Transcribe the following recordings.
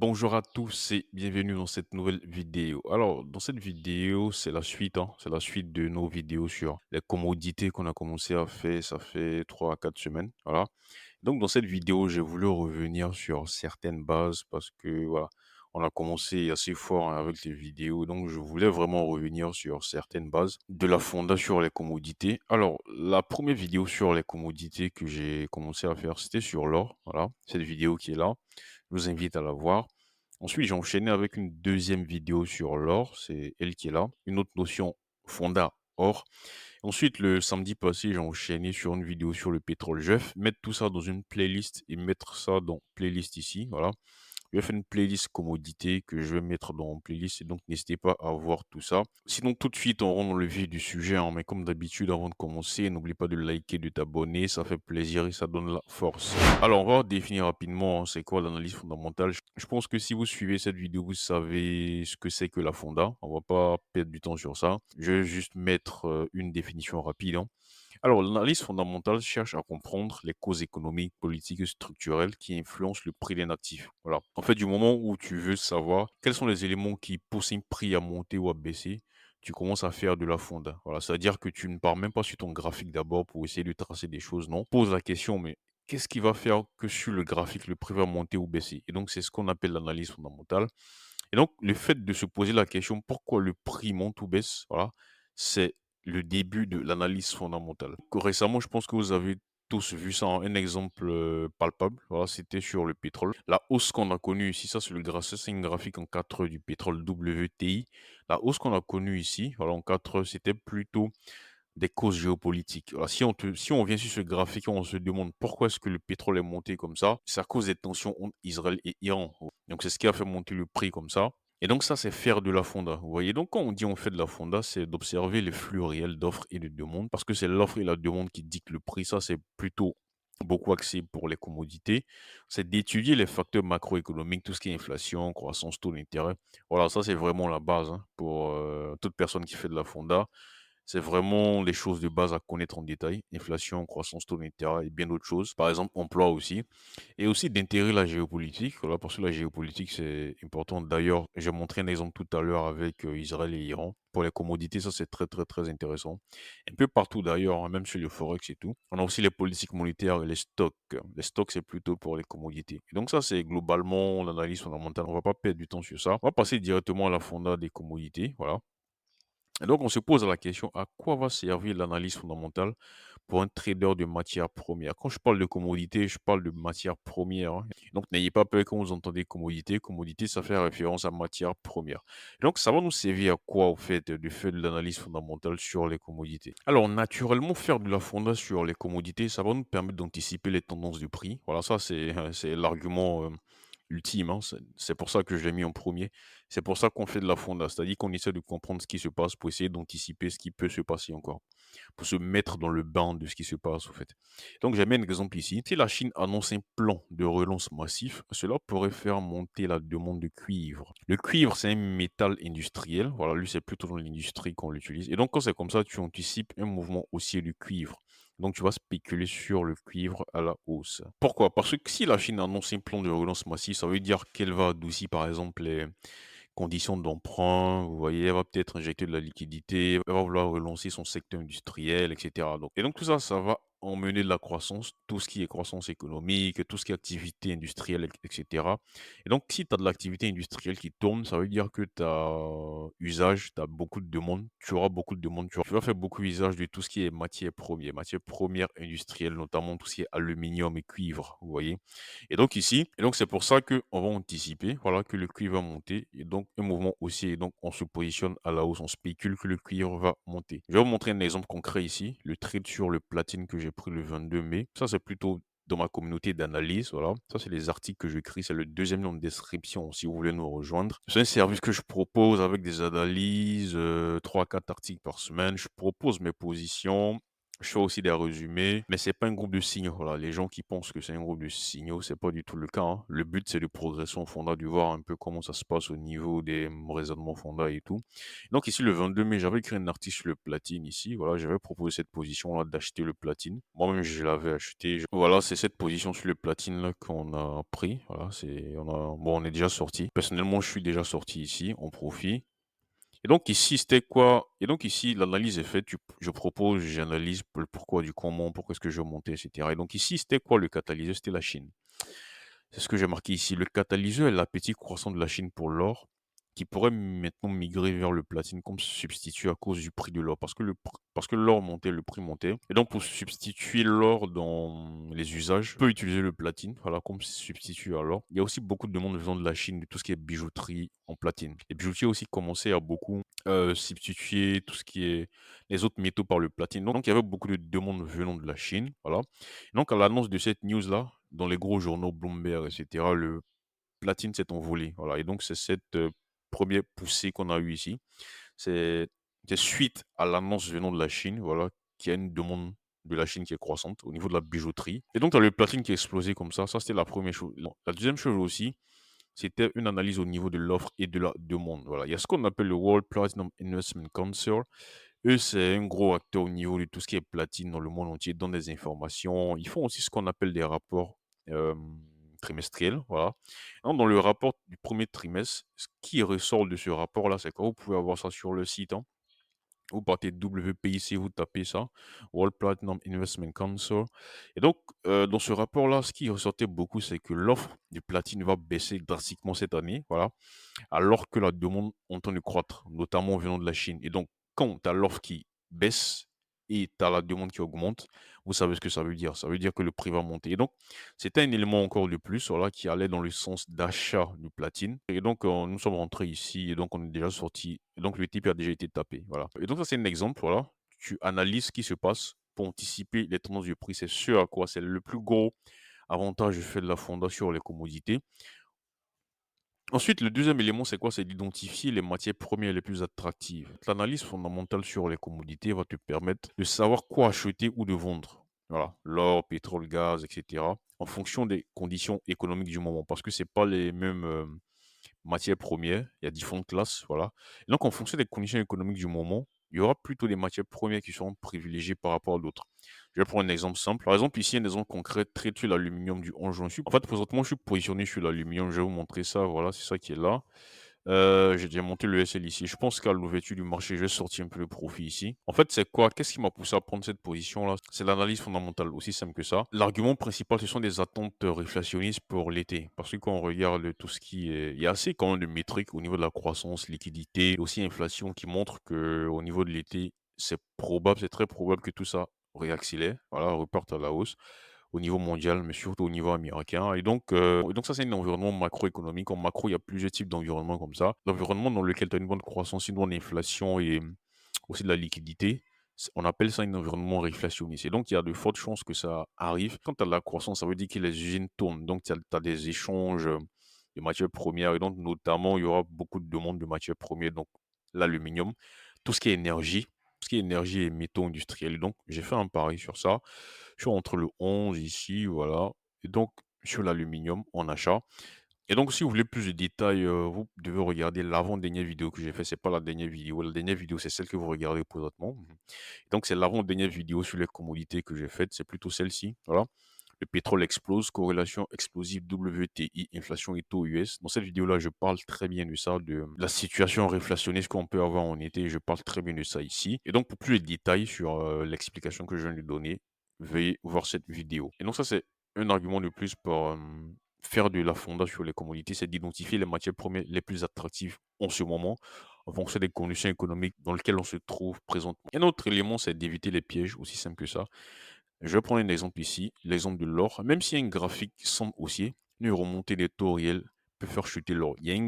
Bonjour à tous et bienvenue dans cette nouvelle vidéo. Alors, dans cette vidéo, c'est la suite, c'est la suite de nos vidéos sur les commodités qu'on a commencé à faire, ça fait 3 à 4 semaines, voilà. Donc, dans cette vidéo, j'ai voulu revenir sur certaines bases parce que, voilà, on a commencé assez fort avec les vidéos, donc je voulais vraiment revenir sur certaines bases de la fonda sur les commodités. Alors, la première vidéo sur les commodités que j'ai commencé à faire, c'était sur l'or, voilà, cette vidéo qui est là. Je vous invite à la voir. Ensuite, j'ai enchaîné avec une deuxième vidéo sur l'or, c'est elle qui est là. Une autre notion fonda or. Ensuite, le samedi passé, j'ai enchaîné sur une vidéo sur le pétrole. Je vais mettre tout ça dans une playlist et mettre ça dans playlist ici, voilà. Je vais faire une playlist commodité que je vais mettre dans playlist et donc n'hésitez pas à voir tout ça. Sinon, tout de suite, on rentre dans le vif du sujet, mais comme d'habitude, avant de commencer, n'oublie pas de liker, de t'abonner, ça fait plaisir et ça donne la force. Alors, on va définir rapidement, c'est quoi l'analyse fondamentale. Je pense que si vous suivez cette vidéo, vous savez ce que c'est que la fonda. On va pas perdre du temps sur ça. Je vais juste mettre une définition rapide. Alors, l'analyse fondamentale cherche à comprendre les causes économiques, politiques et structurelles qui influencent le prix d'un actif. Voilà. En fait, du moment où tu veux savoir quels sont les éléments qui poussent un prix à monter ou à baisser, tu commences à faire de la fonda. Voilà. C'est-à-dire que tu ne pars même pas sur ton graphique d'abord pour essayer de tracer des choses, non. Pose la question, mais qu'est-ce qui va faire que sur le graphique, le prix va monter ou baisser? Et donc, c'est ce qu'on appelle l'analyse fondamentale. Et donc, le fait de se poser la question pourquoi le prix monte ou baisse, voilà, c'est le début de l'analyse fondamentale. Que récemment, je pense que vous avez tous vu ça, un exemple palpable, voilà, c'était sur le pétrole. La hausse qu'on a connue ici, ça c'est une graphique en 4 heures du pétrole WTI. La hausse qu'on a connue ici, voilà, en 4 heures, c'était plutôt des causes géopolitiques. Voilà, si on vient sur ce graphique, on se demande pourquoi est-ce que le pétrole est monté comme ça, c'est à cause des tensions entre Israël et Iran. Donc c'est ce qui a fait monter le prix comme ça. Et donc ça, c'est faire de la fonda. Vous voyez, donc quand on dit on fait de la fonda, c'est d'observer les flux réels d'offres et de demandes, parce que c'est l'offre et la demande qui dictent le prix. Ça, c'est plutôt beaucoup axé pour les commodités. C'est d'étudier les facteurs macroéconomiques, tout ce qui est inflation, croissance, taux d'intérêt. Voilà, ça, c'est vraiment la base pour toute personne qui fait de la fonda. C'est vraiment les choses de base à connaître en détail. Inflation, croissance, taux d'intérêt et bien d'autres choses. Par exemple, emploi aussi. Et aussi d'intégrer la géopolitique. Voilà, parce que la géopolitique, c'est important. D'ailleurs, j'ai montré un exemple tout à l'heure avec Israël et Iran. Pour les commodités, ça, c'est très, très, très intéressant. Un peu partout d'ailleurs, même sur le Forex et tout. On a aussi les politiques monétaires et les stocks. Les stocks, c'est plutôt pour les commodités. Et donc ça, c'est globalement l'analyse fondamentale. On va pas perdre du temps sur ça. On va passer directement à la fonda des commodités. Voilà. Et donc, on se pose la question, à quoi va servir l'analyse fondamentale pour un trader de matières premières? Quand je parle de commodité, je parle de matières premières, Donc, n'ayez pas peur quand vous entendez commodité. Commodité, ça fait référence à matières premières. Donc, ça va nous servir à quoi, au fait, de faire de l'analyse fondamentale sur les commodités? Alors, naturellement, faire de la fonda sur les commodités, ça va nous permettre d'anticiper les tendances du prix. Voilà, ça, c'est c'est l'argument ultime. C'est pour ça que je l'ai mis en premier. C'est pour ça qu'on fait de la fonda, c'est-à-dire qu'on essaie de comprendre ce qui se passe pour essayer d'anticiper ce qui peut se passer encore, pour se mettre dans le bain de ce qui se passe, au fait. Donc, j'ai mis un exemple ici. Si la Chine annonce un plan de relance massif, cela pourrait faire monter la demande de cuivre. Le cuivre, c'est un métal industriel. Voilà, lui, c'est plutôt dans l'industrie qu'on l'utilise. Et donc, quand c'est comme ça, tu anticipes un mouvement haussier du cuivre. Donc, tu vas spéculer sur le cuivre à la hausse. Pourquoi? Parce que si la Chine annonce un plan de relance massif, ça veut dire qu'elle va adoucir, par exemple, les conditions d'emprunt, vous voyez, elle va peut-être injecter de la liquidité, elle va vouloir relancer son secteur industriel, et cetera. Donc tout ça, ça va emmener de la croissance, tout ce qui est croissance économique, tout ce qui est activité industrielle, etc. Et donc, si tu as de l'activité industrielle qui tourne, ça veut dire que tu as usage, tu as beaucoup de demandes, tu auras beaucoup de demandes, tu vas faire beaucoup usage de tout ce qui est matières premières industrielles, notamment tout ce qui est aluminium et cuivre, vous voyez. Et donc c'est pour ça qu'on va anticiper, voilà, que le cuivre va monter et donc un mouvement haussier et donc on se positionne à la hausse, on spécule que le cuivre va monter. Je vais vous montrer un exemple concret ici, le trade sur le platine que j'ai pris le 22 mai. Ça, c'est plutôt dans ma communauté d'analyse, voilà. Ça, c'est les articles que j'écris, c'est le deuxième lien de description si vous voulez nous rejoindre. C'est un service que je propose avec des analyses, 3 à 4 articles par semaine. Je propose mes positions, Je fais aussi des résumés, mais c'est pas un groupe de signaux. Voilà, les gens qui pensent que c'est un groupe de signaux, c'est pas du tout le cas, hein. Le but, c'est de progresser en fonda, de voir un peu comment ça se passe au niveau des raisonnements fonda et tout. Donc ici, le 22 mai, j'avais écrit un article sur le platine ici. Voilà, j'avais proposé cette position-là d'acheter le platine. Moi-même, je l'avais acheté. Voilà, c'est cette position sur le platine-là qu'on a pris. Voilà, on est déjà sorti. Personnellement, je suis déjà sorti ici, on profite. Et donc ici, c'était quoi? Et donc ici, l'analyse est faite, je propose, j'analyse le pourquoi du comment, pourquoi est-ce que je montais, et cetera. Et donc ici, c'était quoi le catalyseur? C'était la Chine. C'est ce que j'ai marqué ici. Le catalyseur est l'appétit croissant de la Chine pour l'or, qui pourrait maintenant migrer vers le platine comme substitut à cause du prix de l'or. Parce que l'or montait, le prix montait. Et donc, pour substituer l'or dans les usages, on peut utiliser le platine, voilà, comme substitut à l'or. Il y a aussi beaucoup de demandes venant de la Chine, de tout ce qui est bijouterie en platine. Les bijoutiers aussi commençaient à beaucoup substituer tout ce qui est les autres métaux par le platine. Donc, il y avait beaucoup de demandes venant de la Chine, voilà. Donc, à l'annonce de cette news-là, dans les gros journaux Bloomberg, et cetera, le platine s'est envolé, voilà. Et donc, c'est cette, 1 poussée qu'on a eue ici. C'est c'est suite à l'annonce venant de la Chine, voilà, qu'il y a une demande de la Chine qui est croissante au niveau de la bijouterie. Et donc, tu as le platine qui a explosé comme ça c'était la première chose. Non, la deuxième chose aussi, c'était une analyse au niveau de l'offre et de la demande, voilà. Il y a ce qu'on appelle le World Platinum Investment Council. Eux, c'est un gros acteur au niveau de tout ce qui est platine dans le monde entier, ils donnent des informations. Ils font aussi ce qu'on appelle des rapports trimestriels. Voilà. Donc, dans le rapport du premier trimestre, ce qui ressort de ce rapport-là, c'est quoi? Vous pouvez avoir ça sur le site, hein. Vous partez WPIC, vous tapez ça, World Platinum Investment Council. Et donc, dans ce rapport-là, ce qui ressortait beaucoup, c'est que l'offre du platine va baisser drastiquement cette année. Voilà, alors que la demande entend de croître, notamment venant de la Chine. Et donc, quand tu as l'offre qui baisse et tu as la demande qui augmente, vous savez ce que ça veut dire. Ça veut dire que le prix va monter. Et donc, c'était un élément encore de plus voilà, qui allait dans le sens d'achat du platine. Et donc, nous sommes rentrés ici et donc on est déjà sorti. Et donc, le type a déjà été tapé. Voilà. Et donc, ça, c'est un exemple. Voilà. Tu analyses ce qui se passe pour anticiper les tendances du prix. C'est ce à quoi c'est le plus gros avantage du fait de la fondation sur les commodités. Ensuite, le deuxième élément, c'est quoi? C'est d'identifier les matières premières les plus attractives. L'analyse fondamentale sur les commodités va te permettre de savoir quoi acheter ou de vendre. Voilà, l'or, pétrole, gaz, etc. En fonction des conditions économiques du moment, parce que c'est pas les mêmes matières premières. Il y a différentes classes, voilà. Et donc, en fonction des conditions économiques du moment, il y aura plutôt des matières premières qui seront privilégiées par rapport à d'autres. Je vais prendre un exemple simple. Par exemple, ici, un exemple concret traite sur l'aluminium du 11 juin. En fait, présentement, je suis positionné sur l'aluminium. Je vais vous montrer ça. Voilà, c'est ça qui est là. J'ai déjà monté le SL ici. Je pense qu'à l'ouverture du marché, je vais sortir un peu le profit ici. En fait, c'est quoi? Qu'est-ce qui m'a poussé à prendre cette position-là? C'est l'analyse fondamentale, aussi simple que ça. L'argument principal, ce sont des attentes réflationnistes pour l'été. Parce que quand on regarde tout ce qui est... Il y a assez quand même de métriques au niveau de la croissance, liquidité, aussi inflation qui montrent que au niveau de l'été, c'est probable, c'est très probable que tout ça réaccélère, voilà, reparte à la hausse au niveau mondial, mais surtout au niveau américain. Et donc ça, c'est un environnement macroéconomique. En macro, il y a plusieurs types d'environnements comme ça. L'environnement dans lequel tu as une bonne croissance, une bonne inflation et aussi de la liquidité, on appelle ça un environnement réflationniste. Et donc, il y a de fortes chances que ça arrive. Quand tu as de la croissance, ça veut dire que les usines tournent. Donc, tu as des échanges de matières premières. Et donc, notamment, il y aura beaucoup de demandes de matières premières. Donc, l'aluminium, tout ce qui est énergie, tout ce qui est énergie et métaux industriels. Et donc, j'ai fait un pari sur ça. Je suis entre le 11 ici, voilà. Et donc, sur l'aluminium en achat. Et donc, si vous voulez plus de détails, vous devez regarder l'avant-dernière vidéo que j'ai fait. C'est pas la dernière vidéo. La dernière vidéo, c'est celle que vous regardez présentement. Donc, c'est l'avant-dernière vidéo sur les commodités que j'ai faite. C'est plutôt celle-ci. Voilà. Le pétrole explose, corrélation explosive WTI, inflation et taux US. Dans cette vidéo-là, je parle très bien de ça, de la situation réflationniste qu'on peut avoir en été. Je parle très bien de ça ici. Et donc, pour plus de détails sur l'explication que je viens de donner, veuillez voir cette vidéo. Et donc, ça, c'est un argument de plus pour faire de la fonda sur les commodités, c'est d'identifier les matières premières les plus attractives en ce moment, en fonction des conditions économiques dans lesquelles on se trouve présentement. Un autre élément, c'est d'éviter les pièges, aussi simple que ça. Je vais prendre un exemple ici, l'exemple de l'or. Même si un graphique semble haussier, une remontée des taux réels peut faire chuter l'or. Il y a il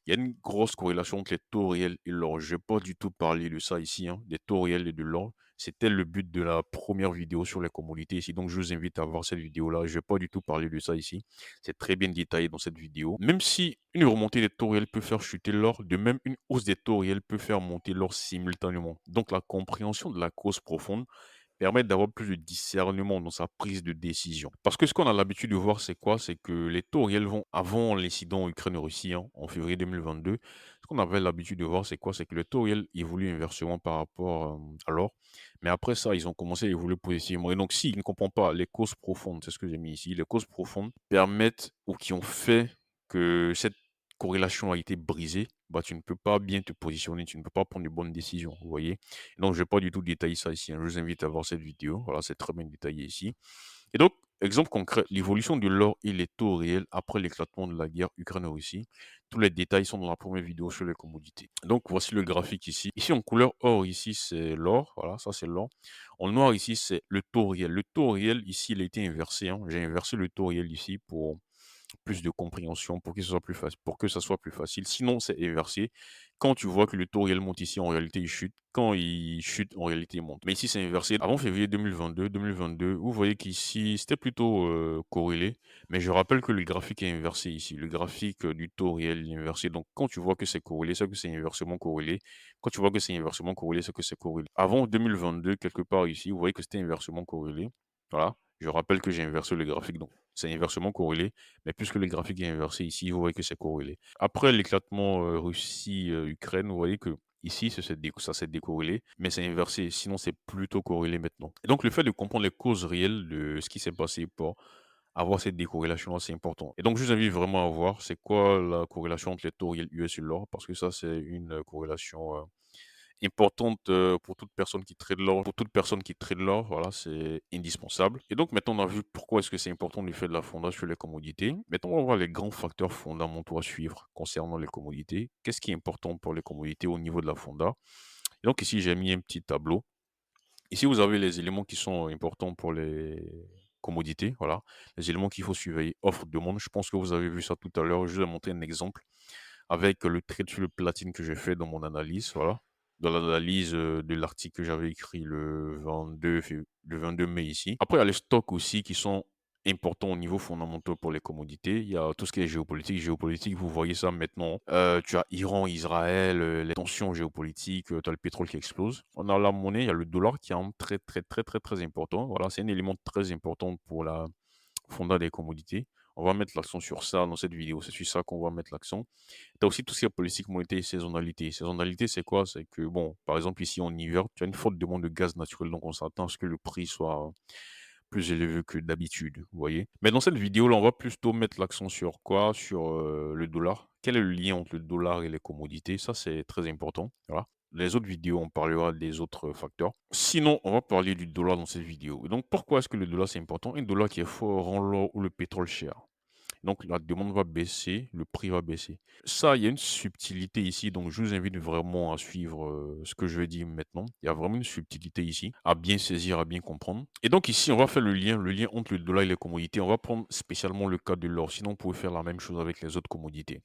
y a une grosse corrélation entre les taux réels et l'or. Je ne vais pas du tout parler de ça ici, hein, des taux réels et de l'or. C'était le but de la première vidéo sur les commodités ici. Donc, je vous invite à voir cette vidéo-là. Je vais pas du tout parler de ça ici. C'est très bien détaillé dans cette vidéo. Même si une remontée des taux réels peut faire chuter l'or, de même une hausse des taux réels peut faire monter l'or simultanément. Donc, la compréhension de la cause profonde permet d'avoir plus de discernement dans sa prise de décision. Parce que ce qu'on a l'habitude de voir, c'est quoi? C'est que les taux réels vont, avant l'incident Ukraine-Russie, hein, en février 2022, ce qu'on avait l'habitude de voir, c'est quoi? C'est que le taux réel évolue inversement par rapport à l'or. Mais après ça, ils ont commencé à évoluer positivement. Et donc, s'ils ne comprennent pas les causes profondes, c'est ce que j'ai mis ici, les causes profondes permettent ou qui ont fait que cette corrélation a été brisée, bah, tu ne peux pas bien te positionner, tu ne peux pas prendre de bonnes décisions, vous voyez? Donc, je vais pas du tout détailler ça ici, hein. Je vous invite à voir cette vidéo. Voilà, c'est très bien détaillé ici. Et donc, exemple concret, l'évolution de l'or et les taux réels après l'éclatement de la guerre Ukraine-Russie. Tous les détails sont dans la première vidéo sur les commodités. Donc, voici le graphique ici. Ici, en couleur or, ici, c'est l'or. Voilà, ça, c'est l'or. En noir, ici, c'est le taux réel. Le taux réel, ici, il a été inversé, hein. J'ai inversé le taux réel ici pour plus de compréhension, pour que ce soit plus facile, pour que ça soit plus facile. Sinon, c'est inversé. Quand tu vois que le taux réel monte ici, en réalité, il chute. Quand il chute, en réalité, il monte. Mais ici, c'est inversé. Avant février 2022, vous voyez qu'ici, c'était plutôt corrélé. Mais je rappelle que le graphique est inversé ici. Le graphique du taux réel est inversé. Donc, quand tu vois que c'est corrélé, c'est que c'est inversement corrélé. Quand tu vois que c'est inversement corrélé, c'est que c'est corrélé. Avant 2022, quelque part ici, vous voyez que c'était inversement corrélé. Voilà. Je rappelle que j'ai inversé le graphique, donc c'est inversement corrélé. Mais puisque le graphique est inversé ici, vous voyez que c'est corrélé. Après l'éclatement Russie-Ukraine, vous voyez que ici, ça s'est décorrélé, mais c'est inversé. Sinon, c'est plutôt corrélé maintenant. Et donc, le fait de comprendre les causes réelles de ce qui s'est passé pour avoir cette décorrélation-là, c'est important. Et donc, je vous invite vraiment à voir c'est quoi la corrélation entre les taux réels US et l'or, parce que ça, c'est une corrélation importante, pour toute personne qui trade l'or. Pour toute personne qui trade l'or, voilà, c'est indispensable. Et donc maintenant, on a vu pourquoi est-ce que c'est important du fait de la fonda sur les commodités. Maintenant, on va voir les grands facteurs fondamentaux à suivre concernant les commodités. Qu'est-ce qui est important pour les commodités au niveau de la fonda? Et donc ici, j'ai mis un petit tableau. Ici, vous avez les éléments qui sont importants pour les commodités, voilà. Les éléments qu'il faut surveiller, offre, demande. Je pense que vous avez vu ça tout à l'heure. Je vais montrer un exemple avec le trade sur le platine que j'ai fait dans mon analyse, voilà. Dans l'analyse, de l'article que j'avais écrit le 22 mai ici. Après, il y a les stocks aussi qui sont importants au niveau fondamental pour les commodités. Il y a tout ce qui est géopolitique. Géopolitique, vous voyez ça maintenant. Tu as Iran, Israël, les tensions géopolitiques, tu as le pétrole qui explose. On a la monnaie, il y a le dollar qui est un très, très, très, très, très important. Voilà, c'est un élément très important pour la fonda des commodités. On va mettre l'accent sur ça dans cette vidéo. C'est sur ça qu'on va mettre l'accent. Tu as aussi tout ce qui est politique monétaire et saisonnalité. Saisonnalité, c'est quoi? C'est que, bon, par exemple, ici en hiver, tu as une forte demande de gaz naturel, donc on s'attend à ce que le prix soit plus élevé que d'habitude, vous voyez. Mais dans cette vidéo-là, on va plutôt mettre l'accent sur quoi? Sur le dollar. Quel est le lien entre le dollar et les commodités? Ça, c'est très important. Voilà. Les autres vidéos, on parlera des autres facteurs. Sinon, on va parler du dollar dans cette vidéo. Et donc, pourquoi est-ce que le dollar, c'est important? Un dollar qui est fort rend l'or ou le pétrole cher. Donc la demande va baisser, le prix va baisser. Ça, il y a une subtilité ici, donc je vous invite vraiment à suivre ce que je vais dire maintenant. Il y a vraiment une subtilité ici, à bien saisir, à bien comprendre. Et donc ici, on va faire le lien entre le dollar et les commodités. On va prendre spécialement le cas de l'or, sinon on pourrait faire la même chose avec les autres commodités.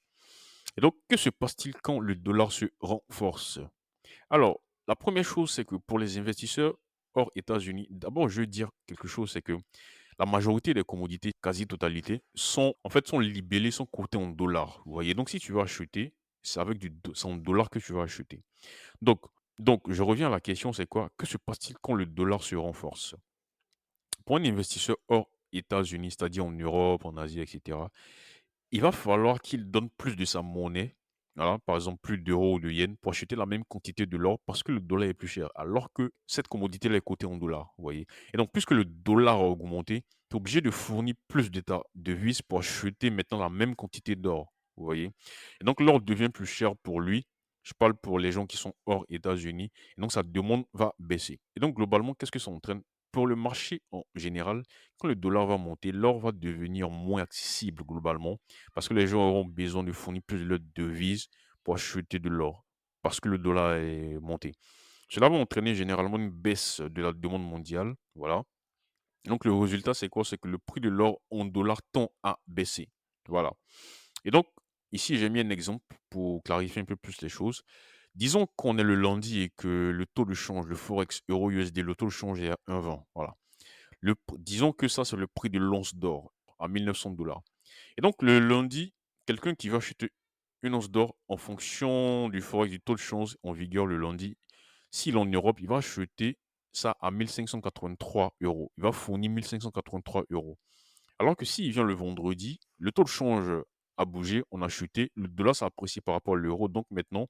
Et donc, que se passe-t-il quand le dollar se renforce? Alors, la première chose, c'est que pour les investisseurs hors États-Unis, d'abord, je veux dire quelque chose, c'est que la majorité des commodités, quasi-totalité, sont libellées, sont cotées en dollars. Vous voyez, donc si tu veux acheter, c'est avec c'est en dollars que tu vas acheter. Donc, donc, je reviens à la question, c'est quoi? Que se passe-t-il quand le dollar se renforce? Pour un investisseur hors États-Unis, c'est-à-dire en Europe, en Asie, etc., il va falloir qu'il donne plus de sa monnaie, voilà, par exemple plus d'euros ou de yens, pour acheter la même quantité de l'or parce que le dollar est plus cher, alors que cette commodité-là est cotée en dollars, vous voyez. Et donc, puisque le dollar a augmenté, tu es obligé de fournir plus de ta devise pour acheter maintenant la même quantité d'or, vous voyez. Et donc, l'or devient plus cher pour lui. Je parle pour les gens qui sont hors États-Unis. Et donc, sa demande va baisser. Et donc, globalement, qu'est-ce que ça entraîne? Pour le marché en général, quand le dollar va monter, l'or va devenir moins accessible globalement parce que les gens auront besoin de fournir plus de leur devise pour acheter de l'or parce que le dollar est monté. Cela va entraîner généralement une baisse de la demande mondiale. Voilà. Donc, le résultat, c'est quoi? C'est que le prix de l'or en dollars tend à baisser. Voilà. Et donc, ici, j'ai mis un exemple pour clarifier un peu plus les choses. Disons qu'on est le lundi et que le taux de change, le forex euro-USD, le taux de change est à 1,20, voilà. Disons que ça, c'est le prix de l'once d'or à 1900 $. Et donc le lundi, quelqu'un qui va acheter une once d'or en fonction du forex, du taux de change en vigueur le lundi, s'il est en Europe, il va acheter ça à 1583 €. Il va fournir 1583 €. Alors que s'il vient le vendredi, le taux de change a bougé, on a chuté, le dollar s'est apprécié par rapport à l'euro. Donc maintenant,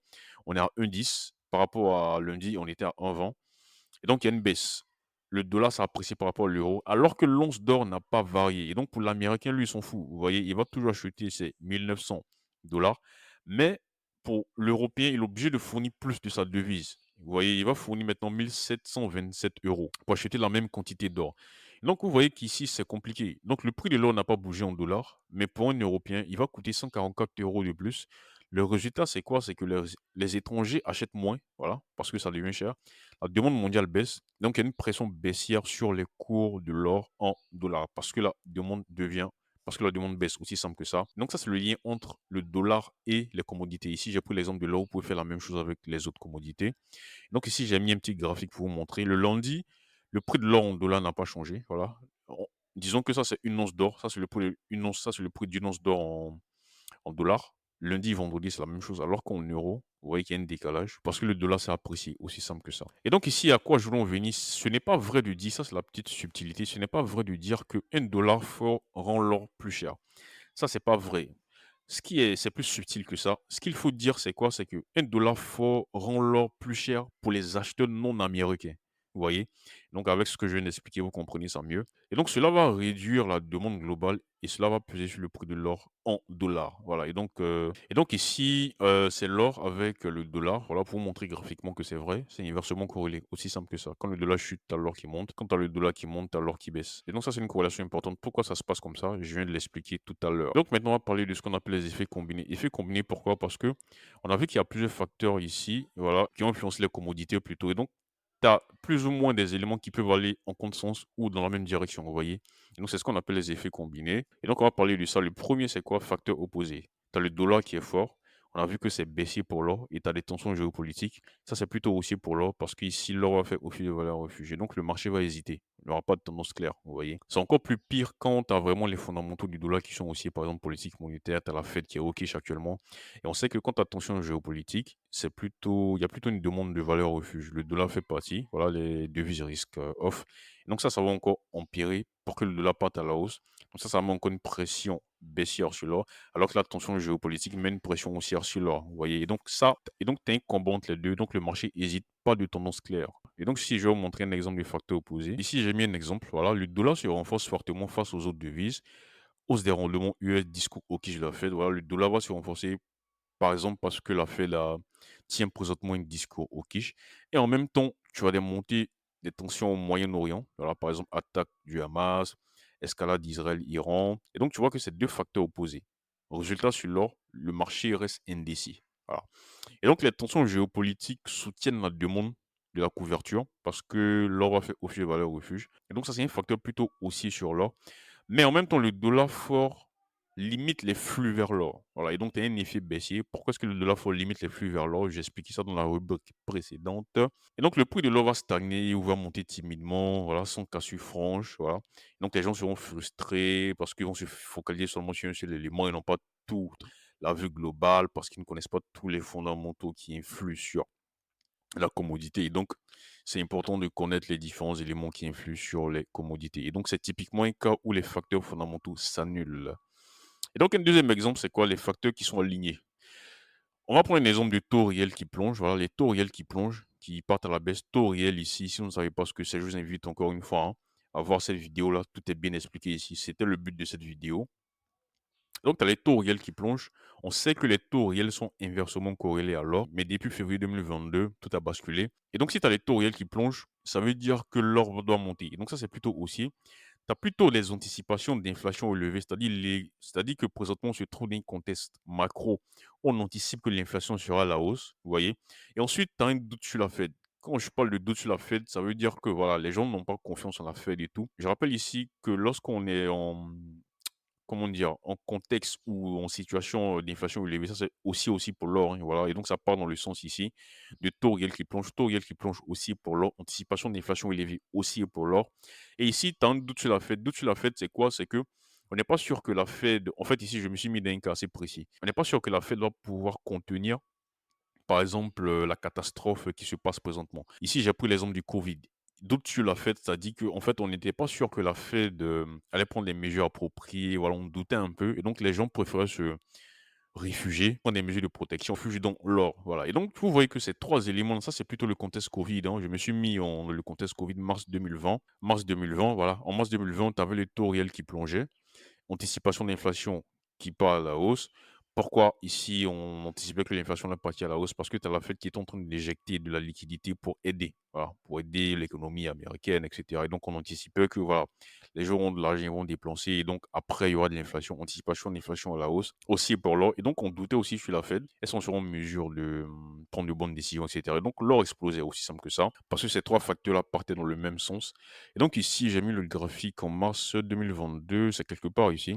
on est à 1,10. Par rapport à lundi, on était à 1,20. Et donc, il y a une baisse. Le dollar s'est apprécié par rapport à l'euro, alors que l'once d'or n'a pas varié. Et donc, pour l'Américain, lui, il s'en fout. Vous voyez, il va toujours acheter ses 1900 $. Mais pour l'Européen, il est obligé de fournir plus de sa devise. Vous voyez, il va fournir maintenant 1727 € pour acheter la même quantité d'or. Donc, vous voyez qu'ici, c'est compliqué. Donc, le prix de l'or n'a pas bougé en dollars, mais pour un Européen, il va coûter 144 € de plus. Le résultat, c'est quoi? C'est que les étrangers achètent moins, voilà, parce que ça devient cher. La demande mondiale baisse, donc il y a une pression baissière sur les cours de l'or en dollars parce que la demande baisse, aussi simple que ça. Donc ça, c'est le lien entre le dollar et les commodités. Ici, j'ai pris l'exemple de l'or, vous pouvez faire la même chose avec les autres commodités. Donc ici, j'ai mis un petit graphique pour vous montrer. Le lundi, le prix de l'or en dollars n'a pas changé, voilà. Disons que ça, c'est une once d'or, ça c'est le prix d'une once, ça c'est le prix d'une once d'or en dollars. Lundi, vendredi, c'est la même chose. Alors qu'en euros, vous voyez qu'il y a un décalage parce que le dollar s'est apprécié, aussi simple que ça. Et donc ici, à quoi je voulais en venir, ce n'est pas vrai de dire, ça c'est la petite subtilité, ce n'est pas vrai de dire que un dollar fort rend l'or plus cher. Ça, c'est pas vrai. C'est plus subtil que ça. Ce qu'il faut dire, c'est quoi? C'est que un dollar fort rend l'or plus cher pour les acheteurs non américains. Vous voyez? Donc, avec ce que je viens d'expliquer, vous comprenez ça mieux. Et donc, cela va réduire la demande globale et cela va peser sur le prix de l'or en dollars. Voilà. Et donc ici, c'est l'or avec le dollar. Voilà, pour vous montrer graphiquement que c'est vrai. C'est inversement corrélé. Aussi simple que ça. Quand le dollar chute, t'as l'or qui monte. Quand t'as le dollar qui monte, t'as l'or qui baisse. Et donc, ça, c'est une corrélation importante. Pourquoi ça se passe comme ça? Je viens de l'expliquer tout à l'heure. Donc, maintenant, on va parler de ce qu'on appelle les effets combinés. Effets combinés, pourquoi? Parce que on a vu qu'il y a plusieurs facteurs ici, voilà, qui ont influencé les commodités plutôt. Et donc, tu as plus ou moins des éléments qui peuvent aller en contresens ou dans la même direction, vous voyez? Et donc, c'est ce qu'on appelle les effets combinés. Et donc, on va parler de ça. Le premier, c'est quoi? Facteur opposé. Tu as le dollar qui est fort. On a vu que c'est baissier pour l'or et tu as des tensions géopolitiques. Ça, c'est plutôt haussier pour l'or parce qu'ici, l'or va faire office de valeur refuge. Donc, le marché va hésiter. Il n'y aura pas de tendance claire, vous voyez. C'est encore plus pire quand tu as vraiment les fondamentaux du dollar qui sont haussiers, par exemple, politique monétaire. Tu as la Fed qui est hawkish actuellement. Et on sait que quand tu as tension géopolitique, il y a plutôt une demande de valeur refuge. Le dollar fait partie, voilà, les devises risques off. Donc ça va encore empirer pour que le dollar parte à la hausse. Donc ça met encore une pression baissière sur l'or, alors que la tension géopolitique met une pression haussière sur l'or. Vous voyez, et donc tu as un combat entre les deux. Donc le marché n'hésite pas de tendance claire. Et donc si je vais vous montrer un exemple du facteur opposé, ici j'ai mis un exemple. Voilà, le dollar se renforce fortement face aux autres devises. Hausse des rendements US, discours qui je la Fed. Voilà, le dollar va se renforcer par exemple, parce que la Fed tient présentement un discours au quiche. Et en même temps, tu as des montées des tensions au Moyen-Orient. Voilà, par exemple, attaque du Hamas, escalade d'Israël-Iran. Et donc, tu vois que c'est deux facteurs opposés. Résultat, sur l'or, le marché reste indécis. Voilà. Et donc, les tensions géopolitiques soutiennent la demande de la couverture parce que l'or va faire office de valeur refuge. Et donc, ça, c'est un facteur plutôt haussier sur l'or. Mais en même temps, le dollar fort limite les flux vers l'or. Voilà, et donc tu as un effet baissier. Pourquoi est-ce que le dollar fort limite les flux vers l'or? J'ai expliqué ça dans la rubrique précédente. Et donc le prix de l'or va stagner ou va monter timidement, voilà, sans cassure franche. Voilà. Donc les gens seront frustrés parce qu'ils vont se focaliser seulement sur un seul élément et non pas tout la vue globale parce qu'ils ne connaissent pas tous les fondamentaux qui influent sur la commodité. Et donc, c'est important de connaître les différents éléments qui influent sur les commodités. Et donc, c'est typiquement un cas où les facteurs fondamentaux s'annulent. Et donc, un deuxième exemple, c'est quoi? Les facteurs qui sont alignés. On va prendre un exemple de taux réel qui plonge. Voilà, les taux réels qui plongent, qui partent à la baisse. Taux réel ici, si vous ne savez pas ce que c'est, je vous invite encore une fois, hein, à voir cette vidéo-là. Tout est bien expliqué ici. C'était le but de cette vidéo. Donc, tu as les taux réels qui plongent. On sait que les taux réels sont inversement corrélés à l'or, mais depuis février 2022, tout a basculé. Et donc, si tu as les taux réels qui plongent, ça veut dire que l'or doit monter. Et donc, ça, c'est plutôt haussier. Tu as plutôt les anticipations d'inflation élevée, c'est-à-dire que présentement, on se trouve dans un contexte macro. On anticipe que l'inflation sera à la hausse, vous voyez. Et ensuite, tu as un doute sur la Fed. Quand je parle de doute sur la Fed, ça veut dire que voilà, les gens n'ont pas confiance en la Fed et tout. Je rappelle ici que lorsqu'on est comment dire? En contexte ou en situation, d'inflation élevée, ça c'est aussi pour l'or, hein, voilà et donc ça part dans le sens ici de taux réel qui plonge aussi pour l'or, anticipation d'inflation élevée aussi pour l'or et ici, tu as un doute sur la Fed. Doute sur la Fed, c'est quoi? C'est que on n'est pas sûr que la Fed en fait, ici, je me suis mis dans un cas assez précis. On n'est pas sûr que la Fed va pouvoir contenir par exemple, la catastrophe qui se passe présentement. Ici, j'ai pris l'exemple du Covid. D'autres sur la Fed, ça dit qu'en fait, on n'était pas sûr que la Fed, allait prendre les mesures appropriées. Voilà, on doutait un peu et donc les gens préféraient se réfugier, prendre des mesures de protection, réfugier dans l'or, voilà et donc vous voyez que ces 3 éléments, ça c'est plutôt le contexte Covid, hein. Je me suis mis en le contexte Covid mars 2020. Mars 2020, voilà. En mars 2020, tu avais les taux réels qui plongeaient. Anticipation d'inflation qui part à la hausse. Pourquoi ici on anticipait que l'inflation allait partir à la hausse? Parce que tu as la Fed qui est en train d'injecter de la liquidité pour aider, voilà, pour aider l'économie américaine et cetera et donc on anticipait que voilà, les gens auront de l'argent, ils vont dépenser et donc après il y aura de l'inflation, anticipation d'inflation à la hausse, aussi pour l'or et donc on doutait aussi sur la Fed. Est-ce qu'on sera en mesure de, prendre de bonnes décisions et cetera et donc l'or explosait, aussi simple que ça, parce que ces 3 facteurs-là partaient dans le même sens et donc ici, j'ai mis le graphique en mars 2022, c'est quelque part ici.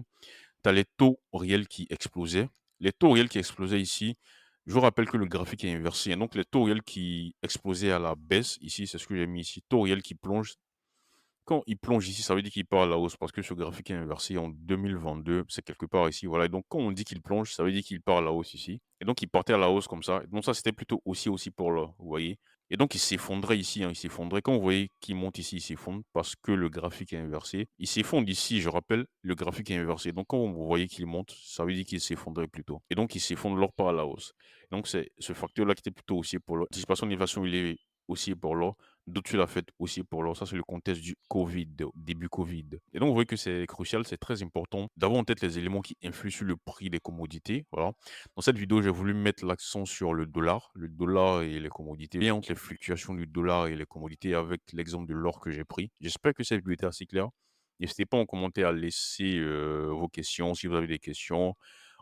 Tu as les taux réels qui explosaient. Les taux réels qui explosaient ici, je vous rappelle que le graphique est inversé, hein. Donc les taux réels qui explosaient à la baisse, ici, c'est ce que j'ai mis ici. Taux réels qui plongent. Quand il plonge ici, ça veut dire qu'il part à la hausse parce que ce graphique est inversé en 2022, c'est quelque part ici, voilà. Et donc, quand on dit qu'il plonge, ça veut dire qu'il part à la hausse ici. Et donc, il partait à la hausse comme ça. Donc, ça, c'était plutôt aussi pour là, vous voyez. Et donc, il s'effondrait ici, hein, il s'effondrait. Quand vous voyez qu'il monte ici, il s'effondre parce que le graphique est inversé. Il s'effondre ici, je rappelle, le graphique est inversé. Donc, quand vous voyez qu'il monte, ça veut dire qu'il s'effondrait plutôt. Et donc, il s'effondre lors par à la hausse. Donc, c'est ce facteur-là qui était plutôt aussi pour l'anticipation d'inflation, il est aussi pour l'or. D'autres tu l'as fait aussi pour l'or. Ça, c'est le contexte du Covid, début Covid. Et donc, vous voyez que c'est crucial, c'est très important d'avoir en tête les éléments qui influent sur le prix des commodités. Voilà. Dans cette vidéo, j'ai voulu mettre l'accent sur le dollar et les commodités, bien entre les fluctuations du dollar et les commodités avec l'exemple de l'or que j'ai pris. J'espère que cette vidéo était assez claire. N'hésitez pas en commentaire à laisser vos questions si vous avez des questions.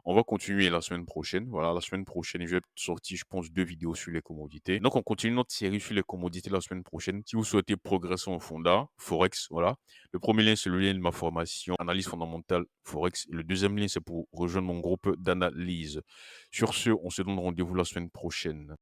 On va continuer la semaine prochaine. Voilà, la semaine prochaine, je vais sortir, je pense, 2 vidéos sur les commodités. Donc, on continue notre série sur les commodités la semaine prochaine. Si vous souhaitez progresser en fonda, Forex, voilà. Le premier lien, c'est le lien de ma formation, analyse fondamentale Forex. Et le deuxième lien, c'est pour rejoindre mon groupe d'analyse. Sur ce, on se donne rendez-vous la semaine prochaine.